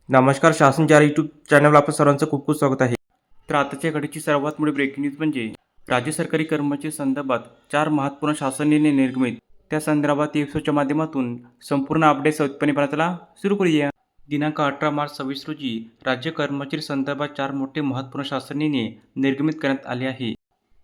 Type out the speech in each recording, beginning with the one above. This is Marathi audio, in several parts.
नमस्कार. शासन चार यूट्यूब चॅनलवर आपलं सर्वांचं खूप खूप स्वागत आहे. तर आताच्या घडीची सर्वात मोठी ब्रेकिंग न्यूज म्हणजे राज्य सरकारी कर्मचारी संदर्भात 4 महत्त्वपूर्ण शासन निर्णय निर्गमित. त्या संदर्भात एपिसोडच्या माध्यमातून संपूर्ण अपडेट सविस्तरपणे पाहण्याला सुरू करूया. दिनांक 18 मार्च 26 रोजी राज्य कर्मचारी संदर्भात 4 मोठे महत्त्वपूर्ण शासन निर्णय निर्गमित करण्यात आले आहे.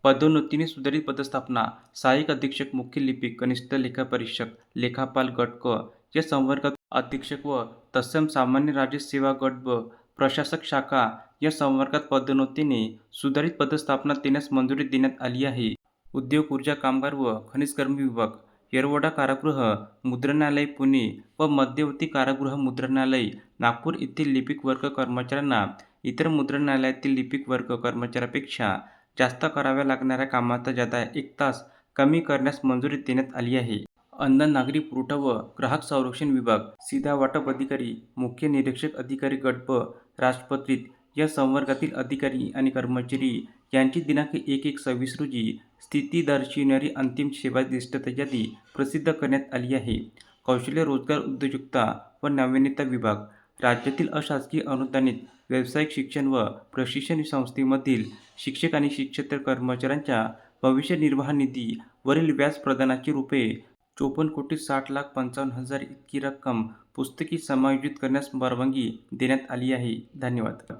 पदोन्नतीने सुधारित पदस्थापना, सहाय्यक अधीक्षक, मुख्य लिपिक, कनिष्ठ लेखापरीक्षक, लेखापाल गट क या संवर्गात अधीक्षक व तत्सम सामान्य राज्य सेवा गट ब प्रशासक शाखा या संवर्गात पदोन्नतीने सुधारित पदस्थापना देण्यास मंजुरी देण्यात आली आहे. उद्योग, ऊर्जा, कामगार व खनिज कर्मी विभाग, येरवडा कारागृह मुद्रणालय पुणे व मध्यवर्ती कारागृह मुद्रणालय नागपूर येथील लिपिक वर्ग कर्मचाऱ्यांना इतर मुद्रणालयातील लिपिक वर्ग कर्मचाऱ्यापेक्षा जास्त कराव्या लागणाऱ्या कामाचा जादा 1 तास कमी करण्यास मंजुरी देण्यात आली आहे. अन्न, नागरी पुरवठा व ग्राहक संरक्षण विभाग, सीधा वाटप अधिकारी, मुख्य निरीक्षक अधिकारी गट ब राजपत्रित या संवर्गातील अधिकारी आणि कर्मचारी यांची दिनांक 1/1/26 रोजी स्थिती दर्शविणारी अंतिम सेवा ज्येष्ठता यादी प्रसिद्ध करण्यात आली आहे. कौशल्य, रोजगार, उद्योजकता व नाविन्यता विभाग, राज्यातील अशासकीय अनुदानित व्यावसायिक शिक्षण व प्रशिक्षण संस्थेमधील शिक्षक आणि शिक्षकेतर कर्मचाऱ्यांच्या भविष्य निर्वाह निधी वरील व्याज प्रदानाची ₹54,60,55,000 इतकी रक्कम पुस्तकी समायोजित करण्यास परवानगी देण्यात आली आहे. धन्यवाद.